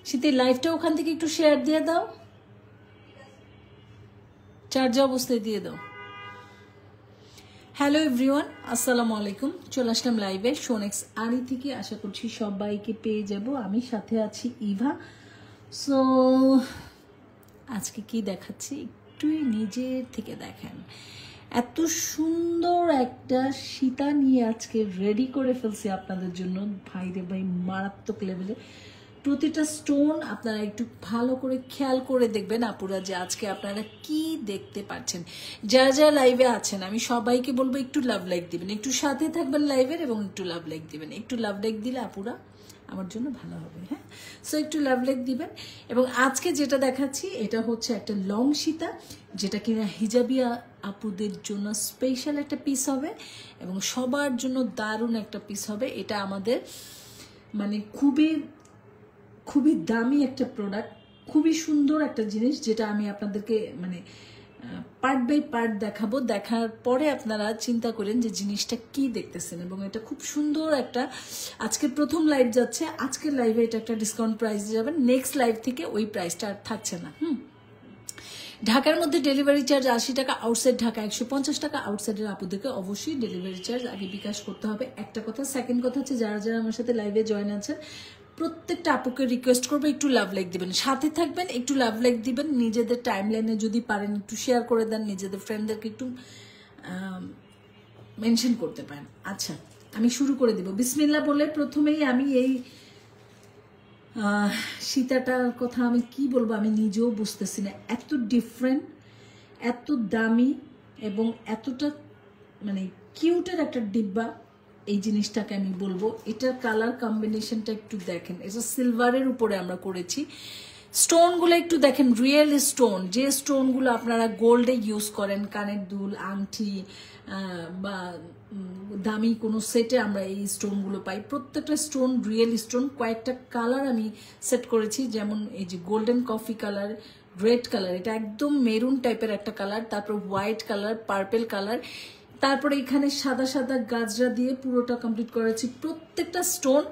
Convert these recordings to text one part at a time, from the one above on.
শীতের লাইভটা ওখান থেকে একটু শেয়ার দিয়ে দাও, চার্জ অবস্থায় দিয়ে দাও। হ্যালো এভরিওয়ান, আসসালামু আলাইকুম। চলে আসলাম লাইভে শোনেক্স আরি থেকে। আশা করছি সবাইকে পেয়ে যাব। আমি সাথে আছি ইভা। সো আজকে কি দেখাচ্ছি একটু নিজের থেকে দেখেন। এত সুন্দর একটা সীতা নিয়ে আজকে রেডি করে ফেলছি আপনাদের জন্য। ভাই রে ভাই, মারাত্মক লেভেলে। প্রতিটা স্টোন আপনারা একটু ভালো করে খেয়াল করে দেখবেন আপুরা, যে আজকে আপনারা কি দেখতে পাচ্ছেন। যারা যারা লাইভে আছেন আমি সবাইকে বলবো একটু লাভ লাইক দিবেন, একটু সাথে থাকবেন লাইভের, এবং একটু লাভ লাইক দিবেন। একটু লাভ লাইক দিলে আপুরা আমার জন্য ভালো হবে। হ্যাঁ, সো একটু লাভ লাইক দিবেন। এবং আজকে যেটা দেখাচ্ছি এটা হচ্ছে একটা লং সীতা, যেটা কিনা হিজাবিয়া আপুদের জন্য স্পেশাল একটা পিস হবে এবং সবার জন্য দারুণ একটা পিস হবে। এটা আমাদের মানে খুবই খুবই দামি একটা প্রোডাক্ট, খুবই সুন্দর একটা জিনিস, যেটা আমি আপনাদেরকে মানে পার্ট বাই পার্ট দেখাবো। দেখার পরে আপনারা চিন্তা করেন যে জিনিসটা কি দেখতেছেন। এবং এটা খুব সুন্দর একটা, আজকের প্রথম লাইভ যাচ্ছে, আজকের লাইভে এটা একটা ডিসকাউন্ট প্রাইস যাবেন। নেক্সট লাইভ থেকে ওই প্রাইসটা আর থাকছে না। ঢাকার মধ্যে ডেলিভারি চার্জ 80 টাকা, আউটসাইড ঢাকা 150 টাকা। আউটসাইডের আপুদেরকে অবশ্যই ডেলিভারি চার্জ আগে বিকাশ করতে হবে, একটা কথা। সেকেন্ড কথা হচ্ছে যারা যারা আমার সাথে লাইভে জয়েন আছেন প্রত্যেকটা আপুকে রিকোয়েস্ট করবো একটু লাভ লাইক দিবেন, সাথে থাকবেন, একটু লাভ লাইক দিবেন। নিজেদের টাইম লাইনে যদি পারেন একটু শেয়ার করে দেন, নিজেদের ফ্রেন্ডদেরকে একটু মেনশন করতে পারেন। আচ্ছা, আমি শুরু করে দিব বিসমিল্লাহ বলে। প্রথমেই আমি এই সীতাটার কথা আমি কি বলবো আমি নিজেও বুঝতেছি না। এত ডিফারেন্ট, এত দামি এবং এতটা মানে কিউটের একটা ডিব্বা। এই জিনিসটাকে আমি বলবো, এটার কালার কম্বিনেশনটা একটু দেখেন। এটা সিলভারের উপরে আমরা করেছি। স্টোনগুলো একটু দেখেন, রিয়েল স্টোন, যে স্টোনগুলো আপনারা গোল্ডে ইউজ করেন, কানের দুল, আংটি বা দামি কোনো সেটে আমরা এই স্টোনগুলো পাই। প্রত্যেকটা স্টোন রিয়েল স্টোন। কয়েকটা কালার আমি সেট করেছি, যেমন এই যে golden coffee colour, red colour, এটা একদম মেরুন টাইপের একটা কালার, তারপর হোয়াইট কালার, পার্পেল কালার, তারপরে এখানে সাদা সাদা গাজরা দিয়ে পুরোটা কমপ্লিট করেছি। প্রত্যেকটা স্টোন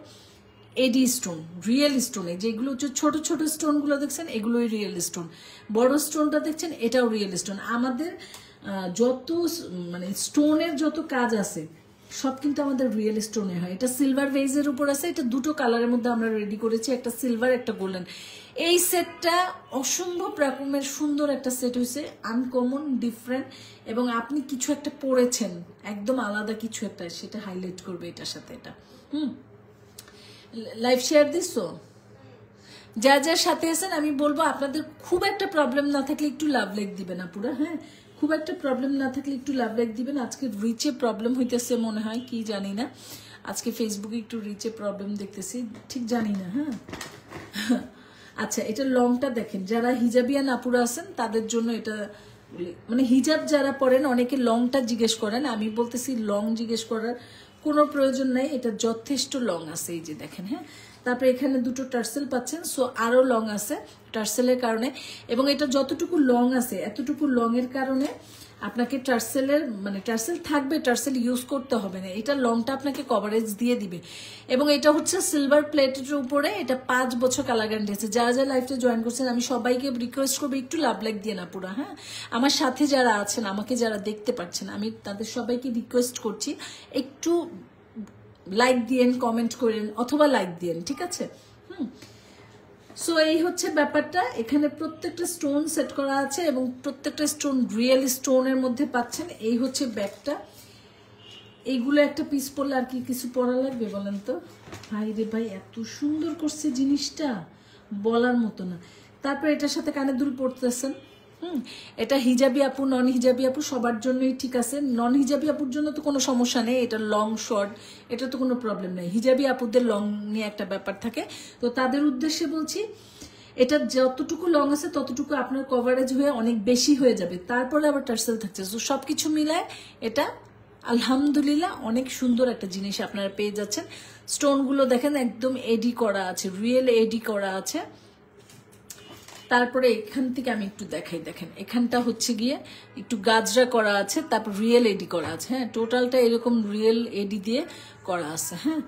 এডি স্টোন, রিয়েল স্টোনে। যেগুলো হচ্ছে ছোট ছোট স্টোনগুলো দেখছেন এগুলোই রিয়েল স্টোন। বড় স্টোনটা দেখছেন এটাও রিয়েল স্টোন। আমাদের যত মানে স্টোনের যত কাজ আছে সব কিন্তু আমাদের রিয়েল স্টোনে হয়। এটা সিলভার ভেজের উপর আছে। এটা দুটো কালারের মধ্যে আমরা রেডি করেছি, একটা সিলভার একটা গোল্ডেন। এই সেটটা অসম্ভব রকমের সুন্দর একটা সেট হয়েছে, আনকমন, ডিফারেন্ট। এবং আপনি কিছু একটা পরেছেন একদম আলাদা কিছু একটা, সেটা হাইলাইট করবে এটার সাথে। এটা লাইভ শেয়ার দিছো, যা যার সাথে আছেন আমি বলবো আপনাদের খুব একটা প্রবলেম না থাকলে একটু লাভ লাইক দিবেন আপুরা। হ্যাঁ, খুব একটা প্রবলেম না থাকলে একটু লাভ লাইক দিবেন। আজকে রিচে প্রবলেম হইতেছে মনে হয়, কি জানি না। আজকে ফেসবুকে একটু রিচে প্রবলেম দেখতেছি, ঠিক জানি না। হ্যাঁ, আচ্ছা, এটা লংটা দেখেন। যারা হিজাবিয়ান আপুরা আছেন তাদের জন্য এটা, মানে হিজাব যারা পরেন অনেকে লংটা জিজ্ঞেস করেন, আমি বলতেছি লং জিজ্ঞেস করার কোনো প্রয়োজন নাই, এটা যথেষ্ট লং আছে। এই যে দেখেন। হ্যাঁ, তারপরে এখানে দুটো টার্সেল পাচ্ছেন, সো আরো লং আছে টার্সেলের কারণে। এবং এটা যতটুকু লং আছে এতটুকু লং এর কারণে আপনাকে টার্সেলের মানে টার্সেল থাকবে, টার্সেল ইউজ করতে হবে না। এটা লংটা আপনাকে কভারেজ দিয়ে দিবে। এবং এটা হচ্ছে সিলভার প্লেটের উপরে, এটা 5 বছর কালার গ্যারান্টি আছে। যারা যারা লাইভটা জয়েন করছেন আমি সবাইকে রিকোয়েস্ট করবো একটু লাভ লাইক দিয়ে না পুরা। হ্যাঁ, আমার সাথে যারা আছেন, আমাকে যারা দেখতে পাচ্ছেন, আমি তাদের সবাইকে রিকোয়েস্ট করছি একটু লাইক দিয়েন, কমেন্ট করেন অথবা লাইক দিয়েন, ঠিক আছে? সো এই হচ্ছে ব্যাপারটা। এখানে প্রত্যেকটা স্টোন সেট করা আছে এবং প্রত্যেকটা স্টোন রিয়েল স্টোনের মধ্যে পাচ্ছেন। এই হচ্ছে ব্যাগটা। এইগুলো একটা পিস পরলে আর কি কিছু পরা লাগবে বলেন তো? ভাই রে ভাই, এত সুন্দর করছে জিনিসটা, বলার মতো না। তারপর এটার সাথে কানের দুল পরতেছেন। এটা হিজাবি আপু, নন হিজাবি আপু সবার জন্যই ঠিক আছে। নন হিজাবি আপুর জন্য তো কোনো সমস্যা নেই, এটা লং শর্ট এটা তো কোনো প্রবলেম নেই। হিজাবি আপুদের লং নিয়ে একটা ব্যাপার থাকে, তো তাদের উদ্দেশ্যে বলছি এটা যতটুকু লং আছে ততটুকু আপনার কভারেজ হয়ে অনেক বেশি হয়ে যাবে। তারপরে আবার টার্সেল থাকছে, তো সবকিছু মিলায় এটা আলহামদুলিল্লাহ অনেক সুন্দর একটা জিনিস আপনারা পেয়ে যাচ্ছেন। স্টোনগুলো দেখেন একদম এডি করা আছে, রিয়েল এডি করা আছে। তারপরে এখান থেকে আমি একটু দেখাই, দেখেন এখানটা হচ্ছে গিয়ে একটু গাজরা করা আছে, তারপর রিয়েল এডি করা আছে। হ্যাঁ, টোটালটা এরকম রিয়েল এডি দিয়ে করা আছে। হ্যাঁ,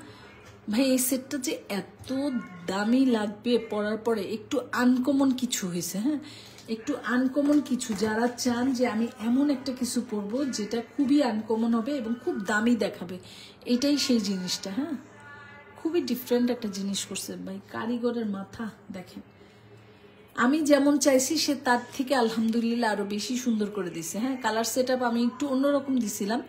ভাই এই সেটটা যে এত দামি লাগবে পরার পরে, একটু আনকমন কিছু হয়েছে। হ্যাঁ, একটু আনকমন কিছু, যারা চান যে আমি এমন একটা কিছু পরবো যেটা খুবই আনকমন হবে এবং খুব দামি দেখাবে, এটাই সেই জিনিসটা। হ্যাঁ, খুবই ডিফারেন্ট একটা জিনিস করছে ভাই, কারিগরের মাথা দেখেন। আমি যেমন চাইছি সে তার থেকে আলহামদুলিল্লাহ আরো বেশি সুন্দর করে দিছে। হ্যাঁ, কালার সেট আপ আমি একটু অন্যরকম দিছিলাম,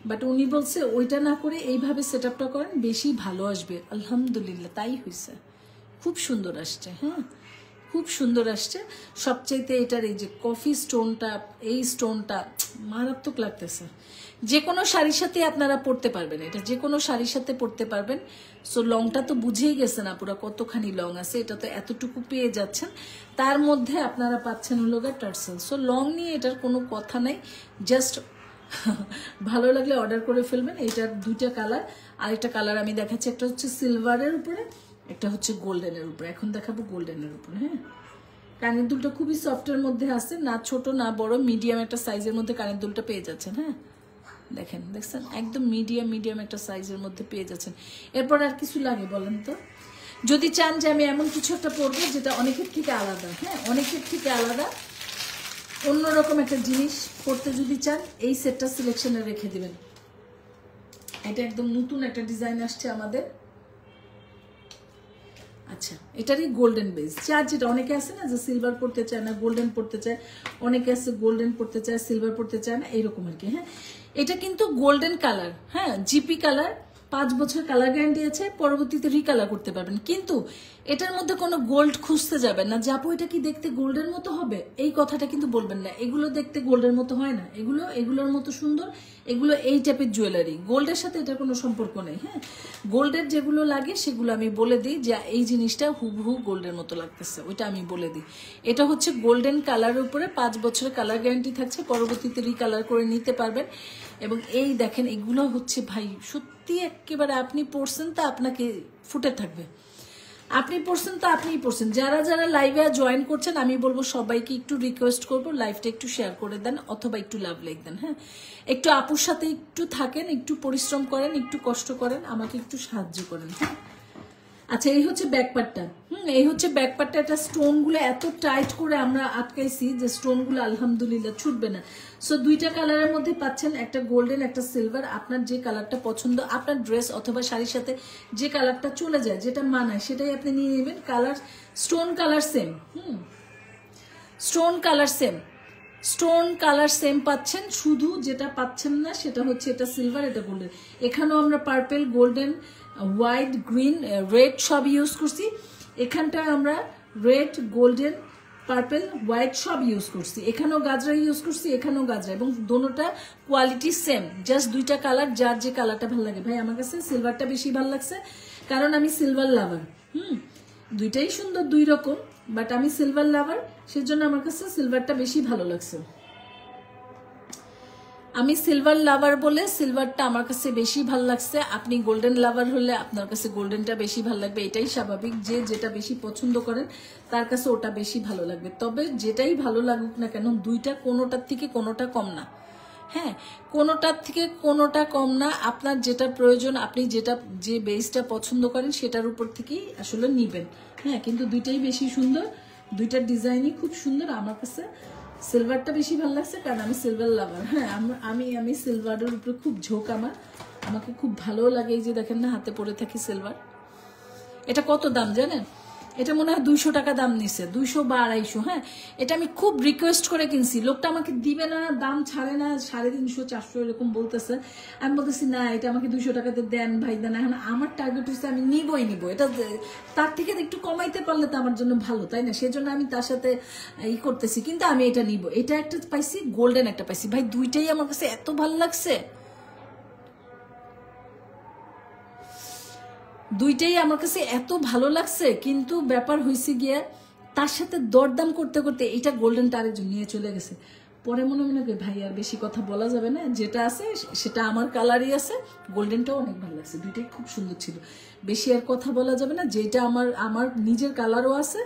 বাট উনি বলছে ওইটা না করে এইভাবে সেট আপটা করেন, বেশি ভালো আসবে। আলহামদুলিল্লাহ তাই হয়েছে, খুব সুন্দর আসছে। হ্যাঁ, খুব সুন্দর আসছে। সবচাইতে এটার এই যে কফি স্টোনটা, এই স্টোনটা মারাত্মক লাগতেছে। যে কোনো শাড়ির সাথে আপনারা পরতে পারবেন, এটা যে কোনো শাড়ির সাথে পরতে পারবেন। সো লংটা তো বুঝেই গেছে না পুরো কতখানি লং আছে, এটা তো এতটুকু পেয়ে যাচ্ছেন। তার মধ্যে আপনারা পাচ্ছেন হলো টার্সেল। সো লং নিয়ে এটার কোনো কথা নাই, জাস্ট ভালো লাগলে অর্ডার করে ফেলবেন। এটার দুইটা কালার, আর একটা কালার আমি দেখাচ্ছি, একটা হচ্ছে সিলভারের উপরে, একটা হচ্ছে গোল্ডেনের উপরে। এখন দেখাবো গোল্ডেনের উপরে। হ্যাঁ, কানের দুলটা খুবই সফটের মধ্যে আছে, না ছোট না বড়, মিডিয়াম একটা সাইজের মধ্যে কানের দুলটা পেয়ে যাচ্ছেন। হ্যাঁ, দেখেন, দেখছেন, একদম মিডিয়াম একটা সাইজের মধ্যে পেয়ে যাচ্ছেন। এরপর আর কিছু লাগে বলেন তো? যদি চান যে আমি এমন কিছু একটা পরবো যেটা অনেকের থেকে আলাদা, হ্যাঁ অনেকের থেকে আলাদা, অন্যরকম একটা জিনিস পড়তে যদি চান, এই সেটটা সিলেকশনে রেখে দিবেন। এটা একদম নতুন একটা ডিজাইন আসছে আমাদের। আচ্ছা, এটারই গোল্ডেন বেস, চার যেটা অনেকে আছে না যে সিলভার পড়তে চায় না, গোল্ডেন পড়তে চায়, অনেকে আছে গোল্ডেন পড়তে চায় সিলভার পড়তে চায় না, এইরকম আর কি। হ্যাঁ, এটা কিন্তু গোল্ডেন কালার, হ্যাঁ জিপি কালার, 5 বছর কালার গ্যারান্টি আছে, পরবর্তীতে রিকালার করতে পারবেন। কিন্তু এটার মধ্যে কোনো গোল্ড খুঁজতে যাবেন না, যাবো এটা কি দেখতে গোল্ডের মতো হবে, এই কথাটা কিন্তু বলবেন না। এগুলো দেখতে গোল্ডের মতো হয় না, এগুলোর মতো সুন্দর, এগুলো এই টাইপের জুয়েলারি, গোল্ডের সাথে এটার কোনো সম্পর্ক নেই। হ্যাঁ, গোল্ডের যেগুলো লাগে সেগুলো আমি বলে দিই যে এই জিনিসটা হুবহু গোল্ডের মতো লাগতেছে, ওইটা আমি বলে দিই। এটা হচ্ছে গোল্ডেন কালারের উপরে 5 বছরের কালার গ্যারান্টি থাকছে, পরবর্তীতে রিকালার করে নিতে পারবেন। এবং এই দেখেন, এগুলো হচ্ছে ভাই সত্যি একেবারে আপনি পড়ছেন তা আপনাকে ফুটে থাকবে, আপনি পড়ছেন তো আপনিই পড়ছেন। যারা যারা লাইভে জয়েন করছেন, আমি বলবো সবাইকে একটু রিকোয়েস্ট করবো লাইভটা একটু শেয়ার করে দেন, অথবা একটু লাভ লাইক দেন। হ্যাঁ, একটু আপুর সাথে একটু থাকেন, একটু পরিশ্রম করেন, একটু কষ্ট করেন, আমাকে একটু সাহায্য করেন। হ্যাঁ, আচ্ছা এই হচ্ছে ব্যাকপার্টটা। এই হচ্ছে ব্যাকপার্টটা। এটা স্টোন গুলো এত টাইট করে আমরা আটকাইছি যে স্টোন গুলো আলহামদুলিল্লাহ ছুটবে না। সো দুইটা কালারের মধ্যে পাচ্ছেন, একটা গোল্ডেন একটা সিলভার। আপনার যে কালারটা পছন্দ, আপনার ড্রেস অথবা শাড়ির সাথে যে কালারটা চলে যায়, যেটা মানায়, সেটাই আপনি নিয়ে নেবেন। Colour stone colour same, stone colour same, stone colour same পাচ্ছেন। শুধু যেটা পাচ্ছেন না সেটা হচ্ছে এটা সিলভার, এটা গোল্ডেন। এখানেও আমরা purple, golden, white, green, red সব ইউজ করছি। এখানটায় আমরা রেড, গোল্ডেন, পার্পেল, হোয়াইট সব ইউজ করছি। এখানেও গাজরা ইউজ করছি, এখানেও গাজরা, এবং দোনোটা কোয়ালিটি সেম। জাস্ট দুইটা কালার, যার যে কালারটা ভালো লাগে। ভাই আমার কাছে সিলভারটা বেশি ভালো লাগছে, কারণ আমি সিলভার লাভার। দুইটাই সুন্দর দুই রকম, বাট আমি সিলভার লাভার, সেজন্য আমার কাছে সিলভারটা বেশি ভালো লাগছে। আমি সিলভার লাভার বলে সিলভারটা আমার কাছে বেশি ভালো লাগছে। আপনি গোল্ডেন লাভার হলে আপনার কাছে গোল্ডেনটা বেশি ভালো লাগবে, এটাই স্বাভাবিক। যে যেটা বেশি পছন্দ করেন তার কাছে ওটা বেশি ভালো লাগবে। তবে যেটাই ভালো লাগুক না কেন, দুইটা কোনোটার থেকে কোনোটা কম না। হ্যাঁ, কোনোটার থেকে কোনোটা কম না। আপনার যেটা প্রয়োজন, আপনি যেটা যে বেসটা পছন্দ করেন সেটার উপর থেকেই আসলে নিবেন। হ্যাঁ, কিন্তু দুইটাই বেশি সুন্দর, দুইটার ডিজাইনই খুব সুন্দর। আমার কাছে সিলভারটা বেশি ভালো লাগছে, কারণ আমি সিলভার লাভার। হ্যাঁ, আমি সিলভারের উপরে খুব ঝোঁক আমার, আমাকে খুব ভালো লাগে। এই যে দেখেন না, হাতে পরে থাকি সিলভার। এটা কত দাম জানেন? এটা মনে হয় 200 টাকা দাম নিছে, 200 বা 250। হ্যাঁ, এটা আমি খুব রিকোয়েস্ট করে কিনছি, লোকটা আমাকে দিবে না, দাম ছাড়ে না, 350 400 এরকম বলতেছে। আমি বলতেছি না, এটা আমাকে 200 টাকাতে দেন ভাই, দেন। এখন আমার টার্গেট হচ্ছে আমি নিবই নিব, এটা তার থেকে একটু কমাইতে পারলে তো আমার জন্য ভালো, তাই না? সেজন্য আমি তার সাথে করতেছি, কিন্তু আমি এটা নিব। এটা একটা পাইছি, গোল্ডেন একটা পাইছি। ভাই দুইটাই আমার কাছে এত ভালো লাগছে, দুইটাই আমার কাছে এত ভালো লাগছে। কিন্তু ব্যাপার হয়েছে গিয়ে, তার সাথে দরদাম করতে করতে এটা গোল্ডেনটা আরেকজন নিয়ে চলে গেছে। পরে মনে মনে করি ভাই আর বেশি কথা বলা যাবে না, যেটা আছে সেটা আমার কালারই আছে। গোল্ডেনটাও অনেক ভালো লাগছে, দুইটাই খুব সুন্দর ছিল। বেশি আর কথা বলা যাবে না, যেটা আমার নিজের কালারও আছে,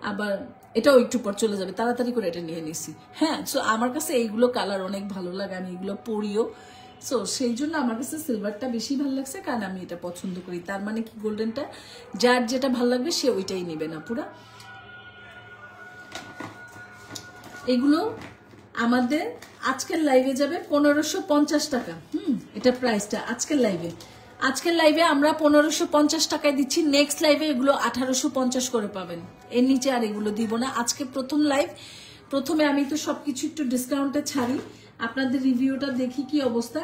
আবার এটাও একটু পর চলে যাবে, তাড়াতাড়ি করে এটা নিয়ে নিছি। হ্যাঁ, সো আমার কাছে এইগুলো কালার অনেক ভালো লাগে, আমি এগুলো পরিও। সো সেই জন্য আমার কাছে সিলভারটা বেশি ভালো লাগছে, কারণ আমি এটা পছন্দ করি। তার মানে কি গোল্ডেনটা যার যেটা ভালো লাগবে সে ওইটাই নেবে না পুরা। এগুলো আমাদের আজকের লাইভে যাবে 1550 টাকা। এটা প্রাইসটা আজকের লাইভে আমরা 1550 টাকায় দিচ্ছি। নেক্সট লাইভে এগুলো 1850 করে পাবেন, এর নিচে আর এগুলো দিব না। আজকে প্রথম লাইভ, প্রথমে আমি তো সবকিছু একটু ডিসকাউন্টে ছাড়ি, আপনাদের রিভিউটা দেখি কি অবস্থা।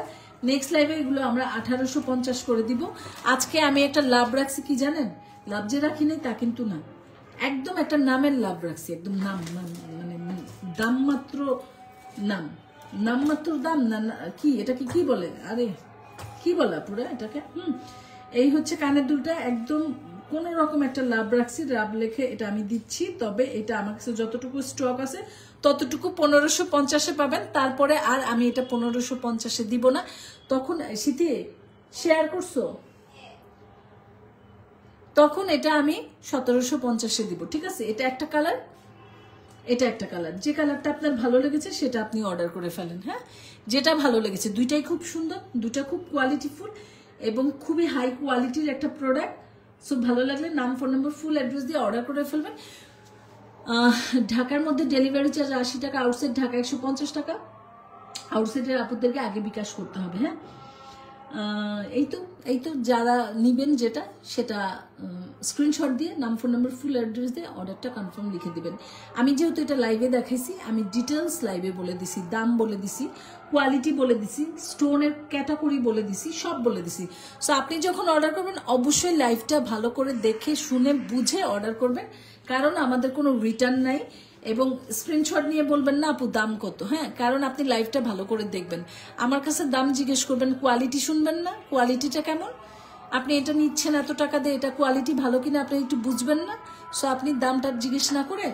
নেক্সট লাইভে এগুলো আমরা 1850 করে দিব। আজকে আমি একটা লাভ রাখছি, কি জানেন? লাভ যে রাখি নাই তা কিন্তু না, একদম একটা নামের লাভ রাখছি, একদম নাম মানে দাম মাত্র নামমাত্র দাম না, কি এটাকে কি বলে, আরে কি বলা পুরো এটাকে, এই হচ্ছে কানের দুলটা, একদম কোন রকম একটা লাভ রাখছি, লাভ লেখে এটা আমি দিচ্ছি। তবে এটা আমার কাছে যতটুকু স্টক আছে ততটুকু 1550-এ পাবেন, তারপরে আর আমি এটা 1550-এ দিব না। তখন শীতে শেয়ার করছো, তখন এটা আমি 1750-এ দিব, ঠিক আছে? এটা একটা কালার, এটা একটা কালার, যে কালারটা আপনার ভালো লেগেছে সেটা আপনি অর্ডার করে ফেলেন। হ্যাঁ, যেটা ভালো লেগেছে, দুইটাই খুব সুন্দর, দুইটা খুব কোয়ালিটিফুল এবং খুবই হাই কোয়ালিটির একটা প্রোডাক্ট। সো ভালো লাগলে নাম, ফোন নম্বর, ফুল অ্যাড্রেস দিয়ে অর্ডার করে ফেলবেন। ঢাকার মধ্যে ডেলিভারি চার্জ 80 টাকা, আউটসাইড ঢাকা 150 টাকা। আউটসাইডের আপুদেরকে আগে বিকাশ করতে হবে। হ্যাঁ, এই তো যারা নিবেন যেটা সেটা স্ক্রিনশট দিয়ে নাম, ফোন নাম্বার, ফুল অ্যাড্রেস দিয়ে অর্ডারটা কনফার্ম লিখে দিবেন। আমি যেহেতু এটা লাইভে দেখাইছি, আমি ডিটেলস লাইভে বলে দিছি, দাম বলে দিছি, কোয়ালিটি বলে দিছি, স্টোনের ক্যাটাগরি বলে দিছি, সব বলে দিছি। সো আপনি যখন অর্ডার করবেন অবশ্যই লাইভটা ভালো করে দেখে শুনে বুঝে অর্ডার করবেন, কারণ আমাদের কোনো রিটার্ন নাই। এবং স্ক্রিনশট নিয়ে বলবেন না আপু দাম কত, হ্যাঁ, কারণ আপনি লাইভটা ভালো করে দেখবেন। আমার কাছে দাম জিজ্ঞেস করবেন, কোয়ালিটি শুনবেন না, কোয়ালিটিটা কেমন, আপনি এটা নিচ্ছেন এত টাকা দিয়ে, এটা কোয়ালিটি ভালো কিনা আপনি একটু বুঝবেন না। সো আপনি দামটা জিজ্ঞেস না করে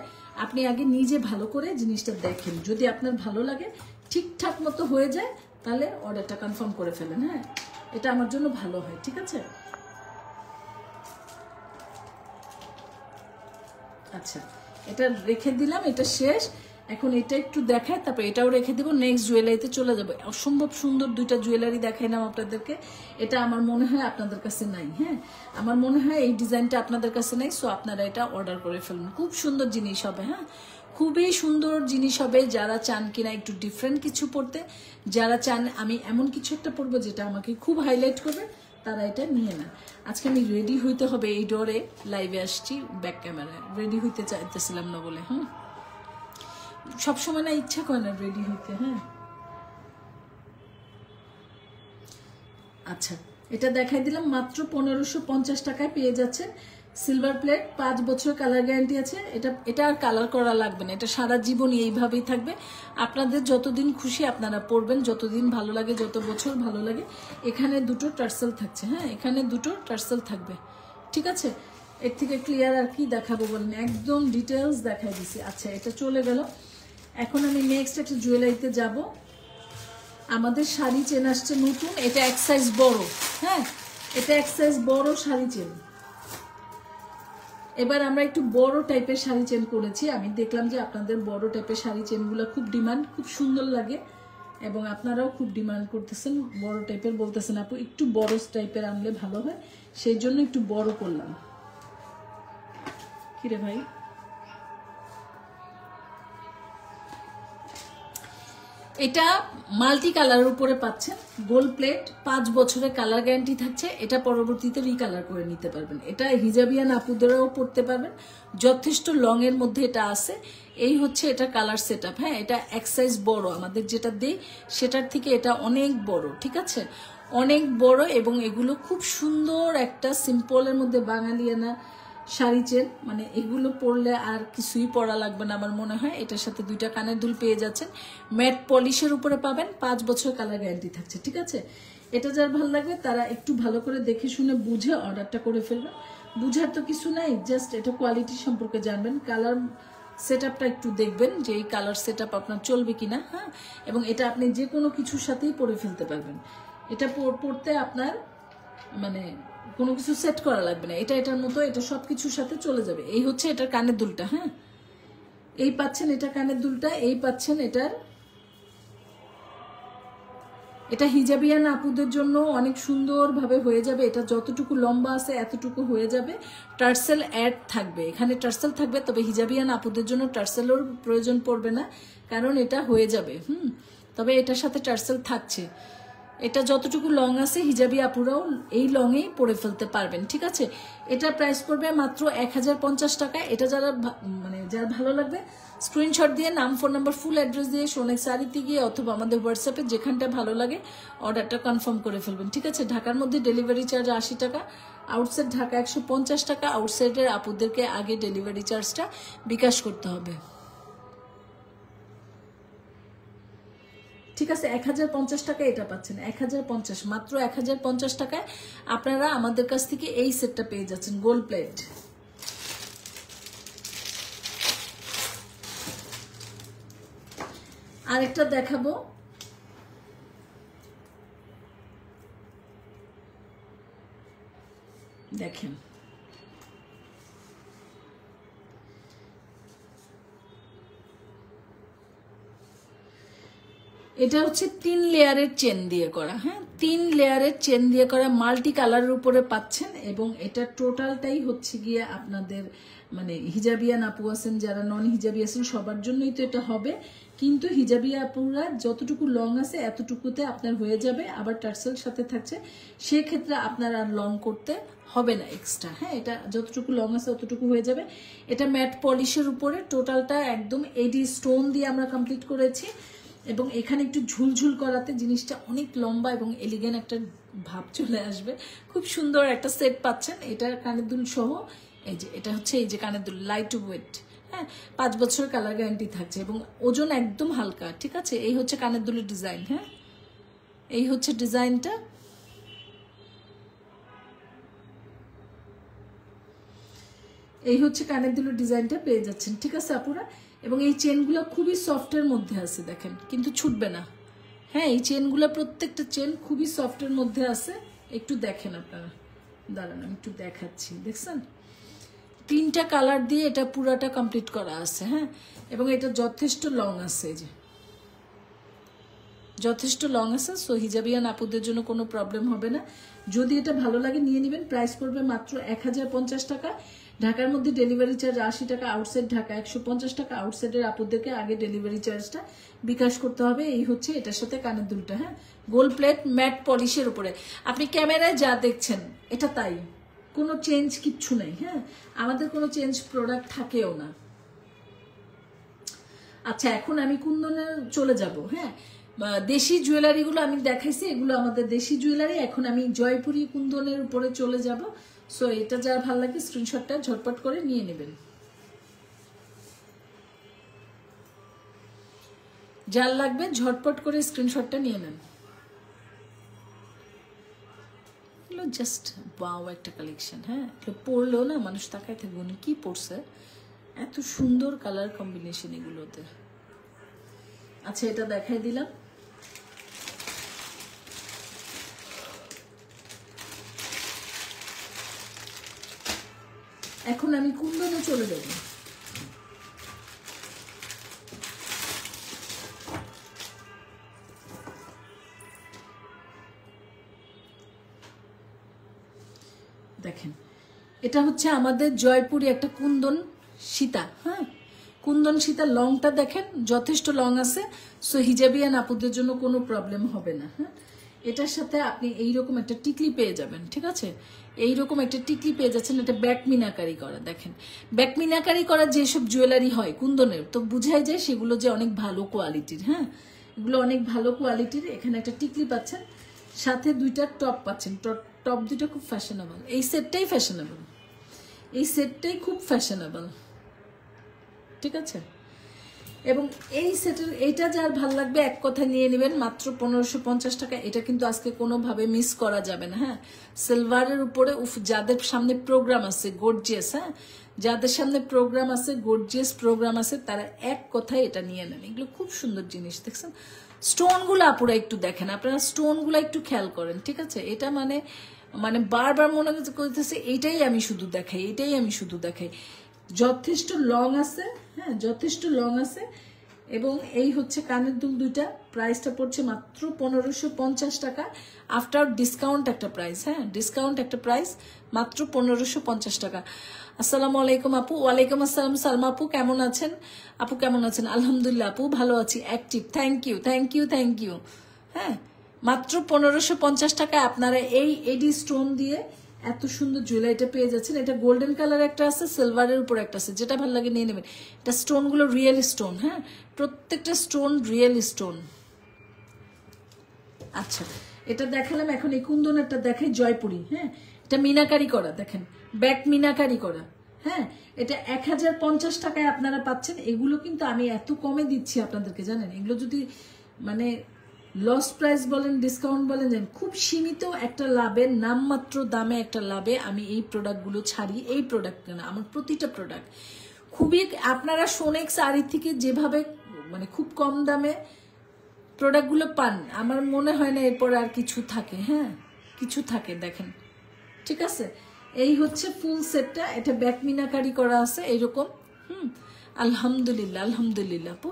আপনি আগে নিজে ভালো করে জিনিসটা দেখেন, যদি আপনার ভালো লাগে, ঠিকঠাক মতো হয়ে যায়, তাহলে অর্ডারটা কনফার্ম করে ফেলেন। হ্যাঁ, এটা আমার জন্য ভালো হয়, ঠিক আছে? আচ্ছা, এটা রেখে দিলাম, এটা শেষ। এখন এটা একটু দেখায়, তারপর এটাও রেখে দিব, নেক্সট জুয়েলারিতে চলে যাবো। অসম্ভব সুন্দর দুইটা জুয়েলারি দেখাইলাম আপনাদেরকে, এটা আমার মনে হয় আপনাদের কাছে নাই। হ্যাঁ, আমার মনে হয় এই ডিজাইনটা আপনাদের কাছে নাই, সো আপনারা এটা অর্ডার করে ফেলুন। খুব সুন্দর জিনিস হবে, হ্যাঁ, খুবই সুন্দর জিনিস হবে। যারা চান কিনা একটু ডিফারেন্ট কিছু পরতে, যারা চান আমি এমন কিছু একটা পরবো যেটা আমাকে খুব হাইলাইট করবে, তারা এটা নিয়ে না। আজকে আমি রেডি হইতে হবে, এই ডরে লাইভে আসছি, ব্যাক ক্যামেরায় রেডি হইতে চাইতেছিলাম না বলে। হ্যাঁ, সবসময় না ইচ্ছা করে না রেডি হইতে। হ্যাঁ, আচ্ছা, এটা দেখাই দিলাম, মাত্র 1550 টাকায় পেয়ে যাচ্ছেন। সিলভার প্লেট, 5 বছর কালার গ্যারান্টি আছে। এটা আর কালার করা লাগবে না, এটা সারা জীবনই এইভাবেই থাকবে। আপনাদের যতদিন খুশি আপনারা পরবেন, যতদিন ভালো লাগে, যত বছর ভালো লাগে। এখানে দুটো টার্সেল থাকছে, হ্যাঁ, এখানে দুটো টার্সেল থাকবে, ঠিক আছে? এর থেকে ক্লিয়ার আর কি দেখাবো বলেন, একদম ডিটেলস দেখাই দিছি। আচ্ছা, এটা চলে গেল। এখন আমি নেক্সট একটা জুয়েলারিতে যাব। আমাদের শাড়ি চেন আসছে নতুন, এটা এক সাইজ বড়। হ্যাঁ, এটা এক সাইজ বড় শাড়ি চেন। এবার আমরা একটু বড় টাইপের শাড়ি চেন করেছি। আমি দেখলাম যে আপনাদের বড় টাইপের শাড়ি চেনগুলো খুব ডিমান্ড, খুব সুন্দর লাগে, এবং আপনারাও খুব ডিমান্ড করতেছেন, বড় টাইপের বলতেছেন আপু একটু বড় টাইপের আনলে ভালো হয়, সেই জন্য একটু বড় করলাম। কিরে ভাই, এটা মাল্টি কালারের উপরে পাচ্ছেন, গোল্ড প্লেট, 5 বছরের কালার গ্যারান্টি থাকছে। এটা পরবর্তীতে রিকালার করে নিতে পারবেন। এটা হিজাবিয়ান আপুদেরও পড়তে পারবেন, যথেষ্ট লং এর মধ্যে এটা আছে। এই হচ্ছে এটা কালার সেট আপ। হ্যাঁ, এটা এক সাইজ বড়, আমাদের যেটা দেই সেটার থেকে এটা অনেক বড়, ঠিক আছে, অনেক বড়। এবং এগুলো খুব সুন্দর একটা সিম্পলের মধ্যে বাঙালিয়ানা শাড়ি চেন, মানে এগুলো পরলে আর কিছুই পরা লাগবে না আমার মনে হয়। এটার সাথে 2টা কানের দুল পেয়ে যাচ্ছেন, ম্যাট পলিশের উপরে পাবেন, 5 বছর কালার গ্যারান্টি থাকছে, ঠিক আছে? এটা যার ভালো লাগবে তারা একটু ভালো করে দেখে শুনে বুঝে অর্ডারটা করে ফেলবেন। বুঝার তো কিছু নাই, জাস্ট এটা কোয়ালিটি সম্পর্কে জানবেন, কালার সেট আপটা একটু দেখবেন যে এই কালার সেট আপ আপনার চলবে কিনা। হ্যাঁ, এবং এটা আপনি যে কোনো কিছুর সাথেই পরে ফেলতে পারবেন। এটা পরতে আপনার মানে কোনো কিছু সেট করা লাগবে না, এটা এটার মতো, এটা সব কিছুর সাথে চলে যাবে। এই হচ্ছে এটার কানের দুলটা। হ্যাঁ, এই পাচ্ছেন এটা কানের দুলটা, এই পাচ্ছেন এটার এটা হিজাবিয়ান আপুদের জন্য অনেক সুন্দরভাবে হয়ে যাবে। এটা যতটুকু লম্বা আছে এতটুকু হয়ে যাবে। টার্সেল অ্যাড থাকবে, এখানে টার্সেল থাকবে, তবে হিজাবিয়ান আপুদের জন্য টার্সেলের প্রয়োজন পড়বে না, কারণ এটা হয়ে যাবে। তবে এটার সাথে টার্সেল থাকছে। এটা যতটুকু লং আছে হিজাবি আপুরাও এই লংয়েই পরে ফেলতে পারবেন, ঠিক আছে। এটা প্রাইস পড়বে মাত্র 1050 টাকা। এটা যারা যারা ভালো লাগবে স্ক্রিনশট দিয়ে নাম, ফোন নাম্বার, ফুল অ্যাড্রেস দিয়ে সোনেক শাড়িতে গিয়ে অথবা আমাদের হোয়াটসঅ্যাপে যেখানটা ভালো লাগে অর্ডারটা কনফার্ম করে ফেলবেন, ঠিক আছে। ঢাকার মধ্যে ডেলিভারি চার্জ 80 টাকা, আউটসাইড ঢাকা 150 টাকা। আউটসাইডের আপুদেরকে আগে ডেলিভারি চার্জটা বিকাশ করতে হবে, ঠিক আছে। 1050 টাকা এটা পাচ্ছেন, 1050, মাত্র 1050 টাকায় আপনারা আমাদের কাছ থেকে এই সেটটা পেয়ে যাচ্ছেন, গোল্ড প্লেট। আরেকটা দেখাবো, দেখেন এটা হচ্ছে 3 লেয়ারের চেন দিয়ে করা, হ্যাঁ 3 লেয়ারের চেন দিয়ে করা, মাল্টি কালারের উপরে পাচ্ছেন। এবং এটা টোটালটাই হচ্ছে গিয়ে আপনাদের হিজাবিয়ান আপু আছেন, যারা নন হিজাবি আছেন সবার জন্যই তো এটা হবে। কিন্তু হিজাবি আপুরা যতটুকু লং আছে এতটুকুতে আপনার হয়ে যাবে, আবার টার্সেল সাথে থাকছে, সেক্ষেত্রে আপনার আর লং করতে হবে না এক্সট্রা, হ্যাঁ এটা যতটুকু লং আছে ততটুকু হয়ে যাবে। এটা ম্যাট পলিশের উপরে টোটালটা একদম এডি স্টোন দিয়ে আমরা কমপ্লিট করেছি। এবং এখানে একটু ঝুলঝুল করাতে জিনিসটা অনেক লম্বা এবং এলিগেন্ট একটা ভাব চলে আসবে। খুব সুন্দর একটা সেট পাচ্ছেন। এটা কানের দুল সহ, এই যে এটা হচ্ছে এই যে কানের দুল, লাইট ওয়েট, হ্যাঁ 5 বছরের কালার গ্যারান্টি থাকছে এবং ওজন একদম হালকা, ঠিক আছে। এই হচ্ছে কানের দুলের ডিজাইন, হ্যাঁ এই হচ্ছে ডিজাইনটা। এই হচ্ছে কানের দুলের ডিজাইনটা পেয়ে যাচ্ছেন, ঠিক আছে আপুরা। এবং এই চেনগুলো খুবই সফটের মধ্যে আছে, দেখেন কিন্তু ছুটবে না, হ্যাঁ এই চেনগুলো প্রত্যেকটা চেন খুবই সফটের মধ্যে আছে। একটু দেখেন আপনারা, দাঁড়ান আমি একটু দেখাচ্ছি, দেখছেন 3টা কালার দিয়ে এটা পুরাটা কমপ্লিট করা আছে, হ্যাঁ এবং এটা যথেষ্ট লং আছে, যে যথেষ্ট লং আছে। সো হিজাবিয়ান আপুদের জন্য কোনো প্রবলেম হবে না। যদি এটা ভালো লাগে নিয়ে নেবেন। প্রাইস পড়বে মাত্র 1050 টাকা। ঢাকার মধ্যে ডেলিভারি চার্জ 80 টাকা, আউটসাইড ঢাকা 150 টাকা। আউটসাইডের আপুদেরকে আগে ডেলিভারি চার্জটা বিকাশ করতে হবে। এই হচ্ছে এটার সাথে কানের দুলটা, হ্যাঁ গোল্ড প্লেট ম্যাট পলিশের উপরে। আপনি ক্যামেরায় যা দেখছেন এটা তাই, কোনো চেঞ্জ কিচ্ছু নেই, হ্যাঁ আমাদের কোনো চেঞ্জ প্রোডাক্ট থাকেও না। আচ্ছা এখন আমি কুন্দনে চলে যাব, হ্যাঁ দেশি জুয়েলারিগুলো আমি দেখাইছি, এগুলো আমাদের দেশি জুয়েলারি। এখন আমি জয়পুরি কুন্দনের উপরে চলে যাব। সো এটা যার ভালো লাগে স্ক্রিনশটটা ঝটপট করে নিয়ে নেবেন, যার লাগবে ঝটপট করে স্ক্রিনশটটা নিয়ে নেন। জাস্ট ওয়াও একটা কালেকশন, হ্যাঁ পরলেও না মানুষ তাকায় থাকবে উনি কি পরছে, এত সুন্দর কালার কম্বিনেশন এগুলোতে। আচ্ছা এটা দেখাই দিলাম। এখন আমি কুন্দনে চলে যাব। দেখেন এটা হচ্ছে আমাদের জয়পুরি একটা কুন্দন সীতা, হ্যাঁ কুন্দন সীতা। লংটা দেখেন যথেষ্ট লং আছে। সো হিজাবিয়ান আপুদের জন্য কোনো প্রবলেম হবে না, হ্যাঁ এটার সাথে আপনি এইরকম একটা টিকলি পেয়ে যাবেন, ঠিক আছে এইরকম একটা টিকলি পেয়ে যাচ্ছেন। এটা ব্যাক মিনাকারি করা, দেখেন ব্যাক মিনাকারি করা যেসব জুয়েলারি হয় কুন্দনের, তো বুঝাই যায় সেগুলো যে অনেক ভালো কোয়ালিটির, হ্যাঁ এগুলো অনেক ভালো কোয়ালিটির। এখানে একটা টিকলি পাচ্ছেন, সাথে 2টা টপ পাচ্ছেন। টপ 2টা খুব ফ্যাশনেবল, এই সেটটাই ফ্যাশনেবল, এই সেটটাই খুব ফ্যাশনেবল, ঠিক আছে। এবং এই সেটের এইটা যার ভাল লাগবে এক কথা নিয়ে নেবেন, মাত্র 1550 টাকা। এটা কিন্তু আজকে কোনোভাবে মিস করা যাবে না, হ্যাঁ সিলভারের উপরে। যাদের সামনে প্রোগ্রাম আছে গর্জিয়াস, হ্যাঁ যাদের সামনে প্রোগ্রাম আছে গর্জিয়াস প্রোগ্রাম আছে তারা এক কথায় এটা নিয়ে নেন। এগুলো খুব সুন্দর জিনিস, দেখছেন স্টোনগুলো আপুরা একটু দেখেন, আপনারা স্টোনগুলো একটু খেয়াল করেন, ঠিক আছে। এটা মানে বারবার মনে করতেছে এইটাই আমি শুধু দেখাই, এটাই আমি শুধু দেখাই। যথেষ্ট লং আছে, হ্যাঁ যথেষ্ট লং আছে। এবং এই হচ্ছে কানের দুল দুইটা, প্রাইসটা পড়ছে মাত্র 1550 টাকা আফটার ডিসকাউন্ট একটা প্রাইস। হ্যাঁ, ডিসকাউন্ট একটা প্রাইস, মাত্র 1550 টাকা। আসসালামু আলাইকুম আপু। ওয়ালাইকুম আসসালাম সালমা আপু, কেমন আছেন? আপু কেমন আছেন? আলহামদুলিল্লাহ আপু, ভালো আছি, active. Thank you, thank you, thank you. হ্যাঁ, মাত্র 1550 টাকায় আপনারা এই এডি স্টোন দিয়ে এত সুন্দর জুয়েলারিটা পেয়ে যাচ্ছেন। এটা গোল্ডেন কালার একটা আছে, সিলভারের উপর একটা আছে, যেটা ভালো লাগে নিয়ে নেবেন। এটা স্টোনগুলো রিয়েল স্টোন। হ্যাঁ, প্রত্যেকটা স্টোন রিয়েল স্টোন। আচ্ছা, এটা দেখালাম, এখন এই কুন্দনেরটা দেখাই, জয়পুরি। হ্যাঁ, এটা মিনাকারি করা, দেখেন ব্যাক মিনাকারি করা। হ্যাঁ, এটা 1050 টাকায় আপনারা পাচ্ছেন। এগুলো কিন্তু আমি এত কমে দিচ্ছি আপনাদেরকে, জানেন? এগুলো যদি মানে লস প্রাইস বলেন, ডিসকাউন্ট বলেন, জানেন খুব সীমিত একটা লাভে, নামমাত্র দামে একটা লাভে আমি এই প্রোডাক্টগুলো ছাড়ি। এই প্রোডাক্ট না, আমার প্রতিটা প্রোডাক্ট খুবই, আপনারা সোনেক্স আরি থেকে যেভাবে মানে খুব কম দামে প্রোডাক্টগুলো পান, আমার মনে হয় না এরপর আর কিছু থাকে। হ্যাঁ, কিছু থাকে, দেখেন। ঠিক আছে, এই হচ্ছে ফুল সেটটা। এটা ব্যাক মিনাকারি করা আছে এইরকম। আলহামদুলিল্লাহ, আলহামদুলিল্লাহ আপু।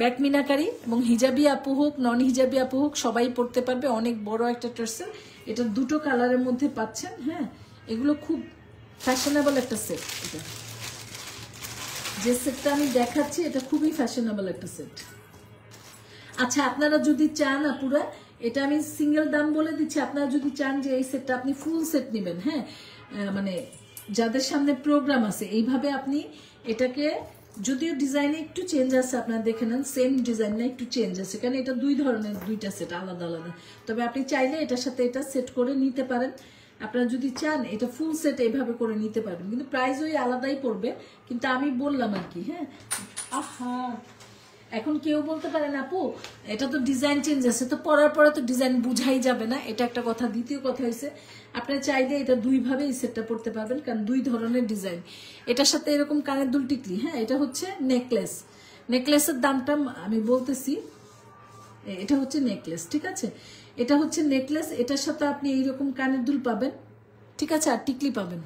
ব্যাক মিনাকারি, এবং হিজাবি আপু হোক, নন হিজাবি আপু হোক, সবাই পড়তে পারবে। অনেক বড় একটা টার্সেল, এটা দুটো কালারের মধ্যে পাচ্ছেন। হ্যাঁ, এগুলো খুব ফ্যাশনেবল একটা সেট। এটা যে সেটটা আমি দেখাচ্ছি, এটা খুবই ফ্যাশনেবল একটা সেট। আচ্ছা, আপনারা যদি চান আপুরা, এটা আমি সিঙ্গেল দাম বলে দিচ্ছি, আপনারা যদি চান যে এই সেটটা আপনি ফুল সেট নেবেন, হ্যাঁ, মানে যাদের সামনে প্রোগ্রাম আছে, এইভাবে আপনি এটাকে, যদিও ডিজাইনে একটু চেঞ্জ আছে, আপনারা দেখে নেন, সেম ডিজাইন না, একটু চেঞ্জ আছে, কারণ এটা দুই ধরনের, দুইটা সেট আলাদা আলাদা। তবে আপনি চাইলে এটার সাথে এটা সেট করে নিতে পারেন। আপনারা যদি চান এটা ফুল সেট এইভাবে করে নিতে পারবেন, কিন্তু প্রাইস ওই আলাদাই পড়বে। কিন্তু আমি বললাম আর কি। হ্যাঁ, আহা, এখন কেউ বলতে পারেন আপু এটা তো ডিজাইন চেঞ্জ আছে, তো পরার পরে তো ডিজাইন বুঝাই যাবে না, এটা একটা কথা। দ্বিতীয় কথা হয়েছে, আপনার চাইলে এটা দুইভাবে এই সেটটা পড়তে পারবেন, কারণ দুই ধরনের ডিজাইন। এটার সাথে এরকম কানের দুল টিকলি। হ্যাঁ, এটা হচ্ছে নেকলেস। নেকলেসের দামটা আমি বলতেছি, এটা হচ্ছে নেকলেস। ঠিক আছে, এটা হচ্ছে নেকলেস, এটার সাথে আপনি এইরকম কানের দুল পাবেন। ঠিক আছে, আর টিকলি পাবেন।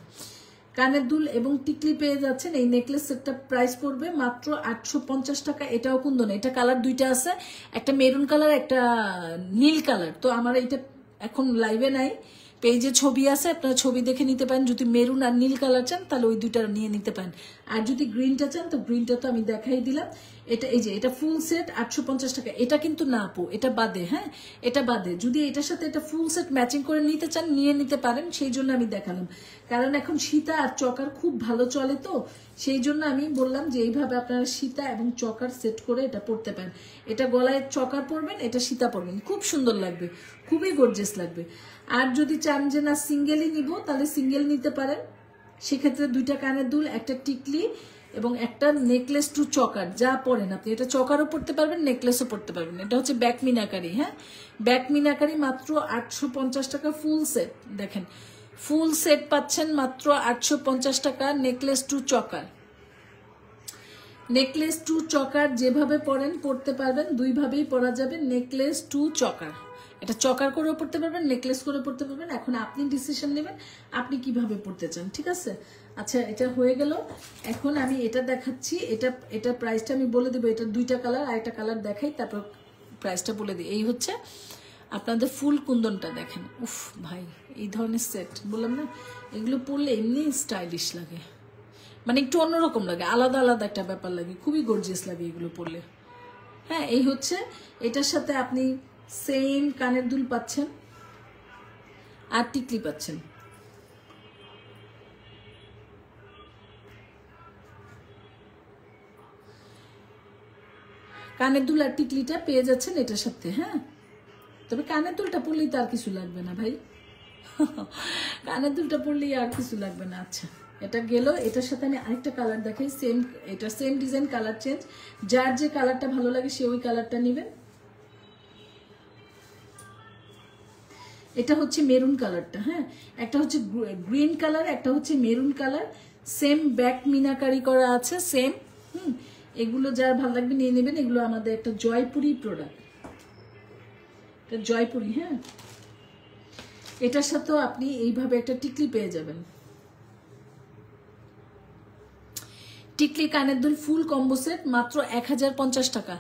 কানের দুল এবং টিকলি পেয়ে যাচ্ছেন। এই নেকলেস সেটটা প্রাইস পড়বে মাত্র 850 টাকা। এটাও কুন্দন, এটা কালার দুইটা আছে, একটা মেরুন কালার, একটা নীল কালার। তো আমার এটা এখন লাইভে নাই, পেজে ছবি আছে, আপনারা ছবি দেখে নিতে পারেন। যদি মেরুন আর নীল কালার চান তাহলে ওই দুইটা নিয়ে নিতে পারেন, আর যদি গ্রিনটা চান তো গ্রিনটা তো আমি দেখাই দিলাম। এটা এই যে এটা ফুল সেট 850 টাকা। এটা কিন্তু না আপু, এটা বাদে। হ্যাঁ, এটা বাদে। যদি এটার সাথে এটা ফুল সেট ম্যাচিং করে নিতে চান, নিয়ে নিতে পারেন, সেই জন্য আমি দেখালাম। কারণ এখন সীতা আর চকার খুব ভালো চলে, তো সেই জন্য আমি বললাম যে এইভাবে আপনারা সীতা এবং চকার সেট করে এটা পরতে পারেন। এটা গলায় চকার পরবেন, এটা সীতা পরবেন, খুব সুন্দর লাগবে, খুবই গর্জিয়াস লাগবে। আর যদি চান যে না সিঙ্গেলই নিব, তাহলে সিঙ্গেল নিতে পারেন। সেক্ষেত্রে দুইটা কানের দুল, একটা টিকলি এবং একটা নেকলেস টু চকার, যা পরেন আপনি। এটা চকারও পড়তে পারবেন, নেকলেসও পড়তে পারবেন। এটা হচ্ছে ব্যাক মিনাকারি। হ্যাঁ, ব্যাক মিনাকারি মাত্র 850 টাকা ফুল সেট। দেখেন, ফুল সেট পাচ্ছেন মাত্র 850 টাকা। নেকলেস টু চকার, নেকলেস টু চকার যেভাবে পরেন পড়তে পারবেন, দুইভাবেই পরা যাবে। নেকলেস টু চকার, এটা চকার করেও পড়তে পারবেন, নেকলেস করে পড়তে পারবেন। এখন আপনি ডিসিশন নেবেন আপনি কিভাবে পড়তে চান। ঠিক আছে, আচ্ছা এটা হয়ে গেল। এখন আমি এটা দেখাচ্ছি, এটা প্রাইসটা আমি বলে দেবো। এটা দুইটা কালার, আর একটা কালার দেখাই, তারপর প্রাইসটা বলে দিই। এই হচ্ছে আপনাদের ফুল কুন্দনটা, দেখেন। উফ ভাই, এই ধরনের সেট বললাম না, এগুলো পরলে এমনি স্টাইলিশ লাগে, মানে একটু অন্যরকম লাগে, আলাদা আলাদা একটা ব্যাপার লাগে, খুবই গর্জিয়াস লাগে এগুলো পরলে। হ্যাঁ, এই হচ্ছে, এটার সাথে আপনি সেম কানের দুল পাচ্ছেন আর টিকলি পাচ্ছেন। কানের দুল আর টিকলিটা পেয়ে যাচ্ছেন এটার সাথে। হ্যাঁ, তবে কানের দুলটা পরলেই তো আর কিছু লাগবে না ভাই, কানের দুলটা পরলেই আর কিছু লাগবে না। আচ্ছা, এটা গেল। এটার সাথে আমি আরেকটা কালার দেখাই, সেম, এটা সেম ডিজাইন, কালার চেঞ্জ। যার যে কালারটা ভালো লাগে সে ওই কালারটা নেবেন। এটা হচ্ছে মেরুন কালারটা। হ্যাঁ, একটা হচ্ছে গ্রিন কালার, একটা হচ্ছে maroon colour. Same back meenakari করা আছে, সেম। এগুলো যার ভালো লাগবে নিয়ে নেবেন। এগুলো আমাদের একটা জয়পুরি প্রোডাক্ট, এটা জয়পুরি। হ্যাঁ, এটার সাথেও আপনি এইভাবে একটা টিকলি পেয়ে যাবেন। টিকলি কানের দুল ফুল কম্বো সেট মাত্র 1050 টাকা।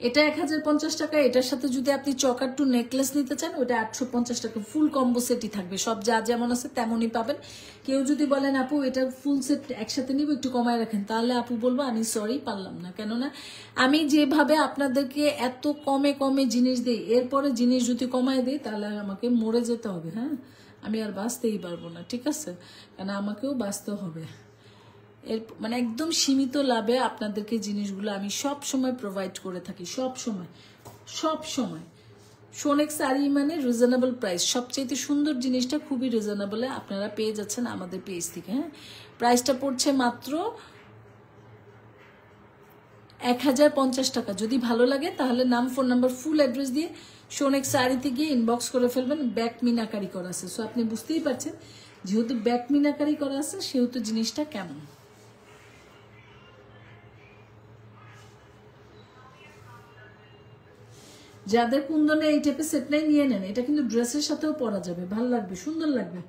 এটা 1050 টাকা। এটার সাথে যদি আপনি চকার টু নেকলেস নিতে চান ওটা 850 টাকা। ফুল কম্বো সেটই থাকবে, সব যা যেমন আছে তেমনই পাবেন। কেউ যদি বলেন আপু এটা ফুল সেট একসাথে নিব একটু কমায় রাখেন, তাহলে আপু বলবো আমি সরি পারলাম না। কেননা আমি যেভাবে আপনাদেরকে এত কমে কমে জিনিস দিই, এরপরে জিনিস যদি কমায় দিই তাহলে আমাকে মরে যেতে হবে। হ্যাঁ, আমি আর বাঁচতেই পারবো না, ঠিক আছে? কেন আমাকেও বাঁচতে হবে। এর মানে একদম সীমিত লাভে আপনাদেরকে জিনিসগুলো আমি সব সময় প্রোভাইড করে থাকি, সব সময় সব সময়। সোনেক্স শাড়ি মানে রিজনেবল প্রাইস, সবচেয়ে সুন্দর জিনিসটা খুবই রিজনেবলে আপনারা পেয়ে যাচ্ছেন আমাদের পেজ থেকে। হ্যাঁ, প্রাইসটা পড়ছে মাত্র 1050 টাকা। যদি ভালো লাগে তাহলে নাম, ফোন নাম্বার, ফুল অ্যাড্রেস দিয়ে সোনেক্স শাড়িতে গিয়ে ইনবক্স করে ফেলবেন। ব্যাক মিনাকারি করা আছে, সো আপনি বুঝতেই পারছেন যেহেতু ব্যাক মিনাকারি করা আছে সেহেতু জিনিসটা কেমন। যাদের কুন্দনে এই টাইপের সেট নাই নিয়ে নেন, এটা কিন্তু ড্রেসের সাথেও পরা যাবে, ভালো লাগবে, সুন্দর লাগবে,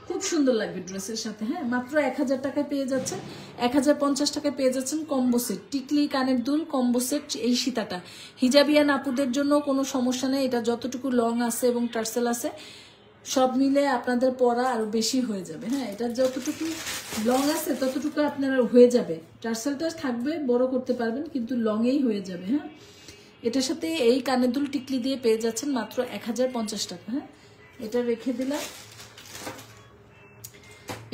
খুব সুন্দর লাগবে ড্রেসের সাথে। হ্যাঁ, মাত্র 1000 টাকায় পেয়ে যাচ্ছেন, 1050 টাকায় পেয়ে যাচ্ছেন কম্বো সেট, টিকলি কানের দুল কম্বো সেট। এই সীতাটা হিজাবিয়ান আপুদের জন্য কোনো সমস্যা নেই, এটা যতটুকু লং আছে এবং টার্সেল আছে সব মিলে আপনাদের পরা আরো বেশি হয়ে যাবে। হ্যাঁ, এটা যতটুকু লং আছে ততটুকু আপনারা হয়ে যাবে, টার্সেলটা থাকবে, বড় করতে পারবেন কিন্তু লংয়েই হয়ে যাবে। হ্যাঁ, এটার সাথে এই কানের দুল টিকলি দিয়ে পেয়ে যাচ্ছেন মাত্র 1050 টাকা। হ্যাঁ, এটা রেখে দিলাম।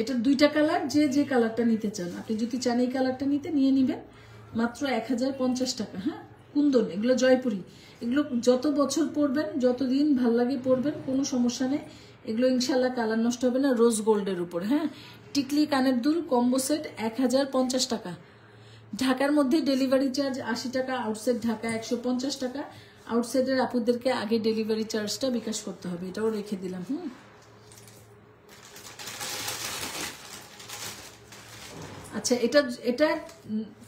এটা দুইটা কালার, যে যে কালারটা নিতে চান, আপনি যদি চান এই কালারটা নিতে নিয়ে নিবেন, মাত্র 1050 টাকা। হ্যাঁ, কুন্দন, এগুলো জয়পুরি, এগুলো যত বছর পরবেন, যতদিন ভাল লাগে পরবেন, কোনো সমস্যা নেই। এগুলো ইনশাল্লাহ কালার নষ্ট হবে না, রোজ গোল্ডের উপরে। হ্যাঁ, টিকলি কানের দুল কম্বো সেট 1050 টাকা। ঢাকার মধ্যে ডেলিভারি চার্জ 80 টাকা, আউটসাইড ঢাকা 150 টাকা। আউটসাইডের আপুদেরকে আগে ডেলিভারি চার্জটা বিকাশ করতে হবে, এটাও রেখে দিলাম। আচ্ছা, এটা এটা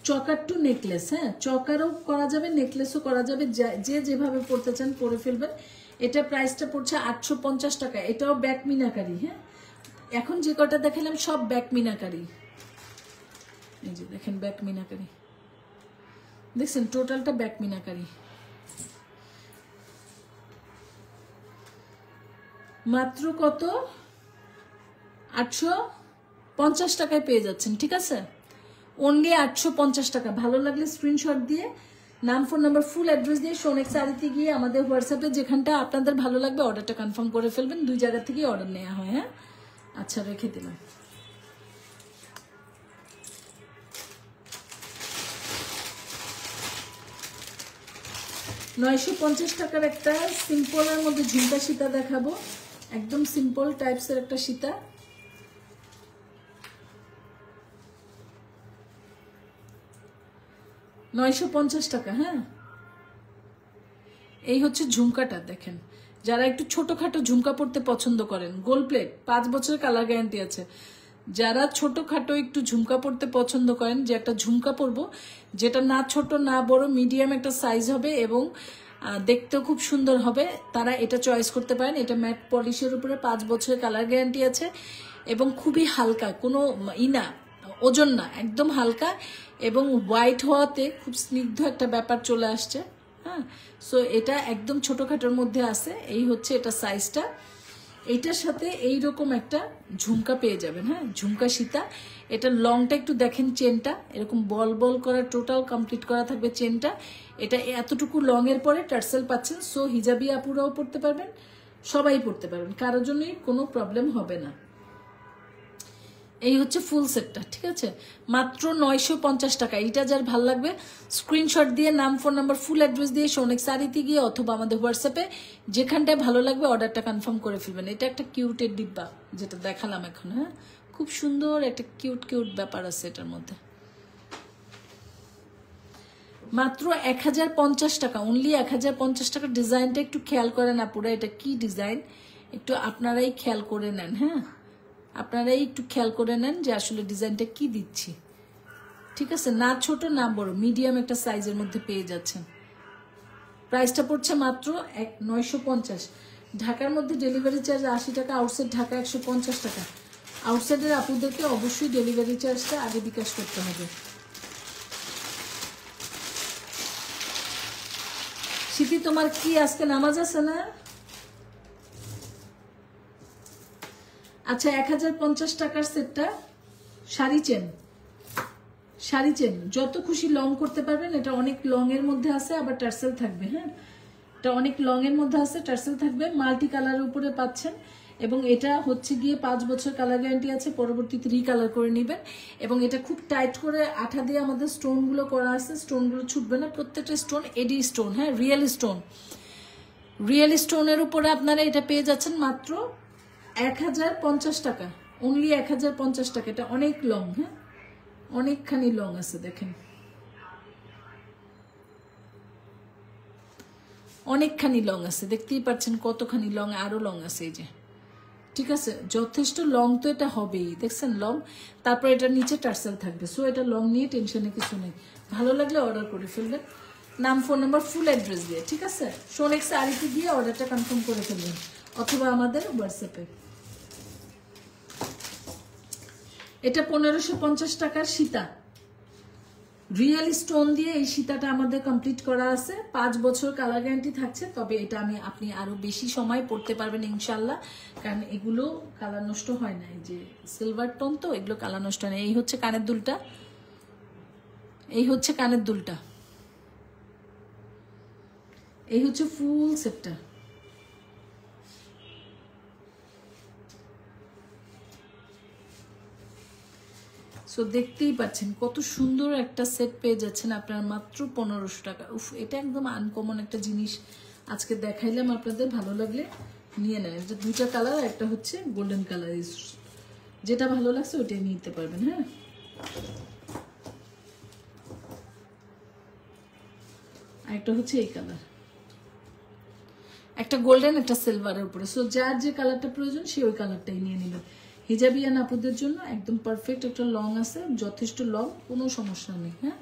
চকার টু নেকলেস। হ্যাঁ, চকারও করা যাবে, নেকলেসও করা যাবে, যে যেভাবে পড়তে চান পরে ফেলবেন। এটা প্রাইসটা পড়ছে 850 টাকা। এটাও ব্যাক মিনাকারি। হ্যাঁ, এখন যে কটা দেখালাম সব ব্যাক মিনাকারি। এই যে দেখেন ব্যাক মিনাকারি, দেখছেন টোটালটা ব্যাক মিনাকারি। মাত্র কত? 850 টাকায় পেয়ে যাচ্ছেন, ঠিক আছে? অনলি 850 টাকা। ভালো লাগলে স্ক্রিনশট দিয়ে নাম, ফোন নাম্বার, ফুল অ্যাড্রেস দিয়ে সোনেক্স শাড়িতে গিয়ে আমাদের হোয়াটসঅ্যাপে যেখানটা আপনাদের ভালো লাগবে অর্ডারটা কনফার্ম করে ফেলবেন। 2 জায়গা থেকে অর্ডার নেওয়া হয়। হ্যাঁ, আচ্ছা রেখে দিলাম। $950 টাকার একটা সিম্পলের মধ্যে ঝুমকা সীতা দেখাবো, একদম সিম্পল টাইপসের একটা সীতা। $950 টাকা। হ্যাঁ, এই হচ্ছে ঝুমকাটা, দেখেন। যারা একটু ছোটখাটো ঝুমকা পড়তে পছন্দ করেন, গোল্ড প্লেট, 5 বছরের কালার গ্যারান্টি আছে। যারা ছোটখাটো একটু ঝুমকা পড়তে পছন্দ করেন, যে একটা ঝুমকা পরবো যেটা না ছোট না বড়, মিডিয়াম একটা সাইজ হবে এবং দেখতেও খুব সুন্দর হবে, তারা এটা চয়েস করতে পারেন। এটা ম্যাট পলিশের উপরে 5 বছরের কালার গ্যারান্টি আছে এবং খুবই হালকা, কোনো না ওজন না, একদম হালকা এবং হোয়াইট হওয়াতে খুব স্নিগ্ধ একটা ব্যাপার চলে আসছে। হ্যাঁ, সো এটা একদম ছোটখাটোর মধ্যে আছে। এই হচ্ছে এটা সাইজটা। এইটার সাথে এইরকম একটা ঝুমকা পেয়ে যাবেন। হ্যাঁ, ঝুমকা সীতা। এটা লংটা একটু দেখেন, চেনটা এরকম বল বল করা, টোটাল কমপ্লিট করা থাকবে চেনটা। এটা এতটুকু লং এর পরে টার্সেল পাচ্ছেন, সো হিজাবি আপুরাও পড়তে পারবেন, সবাই পড়তে পারবেন, কারোর জন্যই কোনো প্রবলেম হবে না। এই হচ্ছে ফুল সেটটা, ঠিক আছে? মাত্র 950 টাকা। এইটা যার ভাল লাগবে স্ক্রিনশট দিয়ে নাম, ফোন নাম্বার, ফুল অ্যাড্রেস দিয়ে সোনেক্স শাড়িতে গিয়ে অথবা আমাদের হোয়াটসঅ্যাপে যেখানটায় ভালো লাগবে অর্ডারটা কনফার্ম করে ফেলবেন। এটা একটা কিউটের ডিব্বা যেটা দেখালাম এখন। হ্যাঁ, খুব সুন্দর একটা কিউট কিউট ব্যাপার আছে এটার মধ্যে। মাত্র 1050 টাকা, অনলি 1050 টাকা। ডিজাইনটা একটু খেয়াল করেন আপুরা, এটা কি ডিজাইন একটু আপনারাই খেয়াল করে নেন। হ্যাঁ, আপনারাই একটু খেয়াল করে নেন যে আসলে ডিজাইনটা কি দিচ্ছি, ঠিক আছে? না ছোট না বড়, মিডিয়াম একটা সাইজের মধ্যে পেয়ে যাচ্ছেন। প্রাইসটা পড়ছে মাত্র 950। ঢাকার মধ্যে ডেলিভারি চার্জ 80 টাকা, আউটসাইড ঢাকা 150 টাকা। আউটসাইডের আপুদেরকে অবশ্যই ডেলিভারি চার্জটা আগে বিকাশ করতে হবে। স্মৃতি তোমার কি আজকে নামাজ আছে না? আচ্ছা 1050 টাকার সেটটা শাড়ি চেন যত খুশি লং করতে পারবেন। এটা অনেক লং এর মধ্যে আছে, আবার টার্সেল থাকবে। হ্যাঁ, এটা অনেক লং এর মধ্যে আছে, টার্সেল থাকবে, মাল্টি কালারের উপরে পাচ্ছেন। এবং এটা হচ্ছে গিয়ে 5 বছর কালার গ্যারান্টি আছে, পরবর্তীতে রিকালার করে নেবেন। এবং এটা খুব টাইট করে আঠা দিয়ে আমাদের স্টোনগুলো করা আছে, স্টোনগুলো ছুটবে না, প্রত্যেকটা স্টোন এডি স্টোন। হ্যাঁ, রিয়েল স্টোনের উপরে আপনারা এটা পেয়ে যাচ্ছেন মাত্র 1050 টাকা, অনলি 1050 টাকা। এটা অনেক লং, হ্যাঁ অনেকখানি লং আছে, দেখেন অনেকখানি লং আছে, দেখতেই পাচ্ছেন কতখানি লং, আরো লং আছে এই যে। ঠিক আছে, যথেষ্ট লং তো এটা হবেই, দেখছেন লং। তারপর এটা নিচে টার্সেল থাকবে। সো এটা লং নিয়ে টেনশনে কিছু নেই, ভালো লাগলে অর্ডার করে ফেলবেন, নাম ফোন নাম্বার ফুল অ্যাড্রেস দিয়ে। ঠিক আছে, সোনেক্স আরিতে দিয়ে অর্ডারটা কনফার্ম করে ফেলবেন, অথবা আমাদের হোয়াটসঅ্যাপে। এটা 1550 টাকার সীতা, রিয়েল স্টোন দিয়ে এই সীতাটা আমাদের কমপ্লিট করা আছে। 5 বছর কালার গ্যারান্টি থাকছে। তবে এটা আপনি আরো বেশি সময় পড়তে পারবেন ইনশাল্লাহ, কারণ এগুলো কালার নষ্ট হয় না। এই যে সিলভার টোন তো, এগুলো কালার নষ্ট হয় না। এই হচ্ছে কানের দুলটা, এই হচ্ছে ফুল সেটটা। সো দেখতেই পাচ্ছেন কত সুন্দর একটা সেট পেয়ে যাচ্ছেন আপনারা মাত্র 1500 টাকা। উফ, এটা একদম আনকমন একটা জিনিস আজকে দেখাইলাম আপনাদের, ভালো লাগলে নিয়ে নেন। এটা 2টা কালার, একটা হচ্ছে গোল্ডেন কালার, যেটা ভালো লাগছে ওটাই নিতে পারবেন। হ্যাঁ, একটা হচ্ছে এই কালার, একটা গোল্ডেন একটা সিলভারের উপরে। সো যার যে কালারটা প্রয়োজন সে ওই কালারটাই নিয়ে নেবেন। হিজাবিয়ান আপুদের জন্য একদম পারফেক্ট একটা লং আছে, যথেষ্ট লং, কোনো সমস্যা নেই। হ্যাঁ,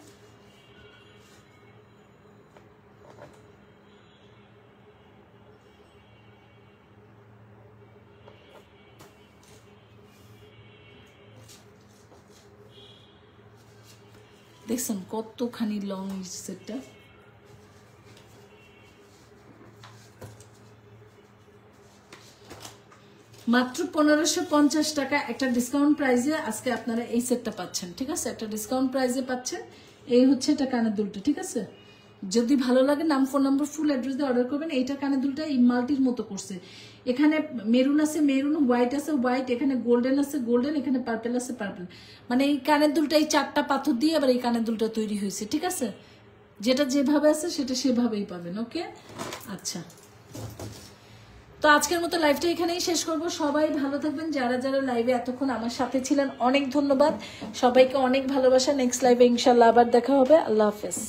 দেখছেন কতখানি লং সেটটা। মাত্র 1550 টাকা একটা ডিসকাউন্ট প্রাইসে আজকে আপনারা এই সেটটা পাচ্ছেন। ঠিক আছে, একটা ডিসকাউন্ট প্রাইসে পাচ্ছেন। এই হচ্ছে এটা কানের দুলটা। ঠিক আছে, যদি ভালো লাগে নাম ফোন নাম্বার ফুল অ্যাড্রেস দিয়ে অর্ডার করবেন। এইটা কানের দুলটা এই মাল্টির মতো করছে, এখানে মেরুন আছে মেরুন, হোয়াইট আছে হোয়াইট, এখানে গোল্ডেন আছে গোল্ডেন, এখানে পার্পেল আছে পার্পেল। মানে এই কানের দুলটা এই 4টা পাথর দিয়ে আবার এই কানের দুলটা তৈরি হয়েছে। ঠিক আছে, যেটা যেভাবে আছে সেটা সেভাবেই পাবেন। ওকে, আচ্ছা, তো আজকের মতো লাইভটা এখানেই শেষ করব। সবাই ভালো থাকবেন, যারা যারা লাইভে এতক্ষণ আমার সাথে ছিলেন অনেক ধন্যবাদ সবাইকে, অনেক ভালোবাসা। নেক্সট লাইভে ইনশাল্লাহ আবার দেখা হবে। আল্লাহ হাফেজ।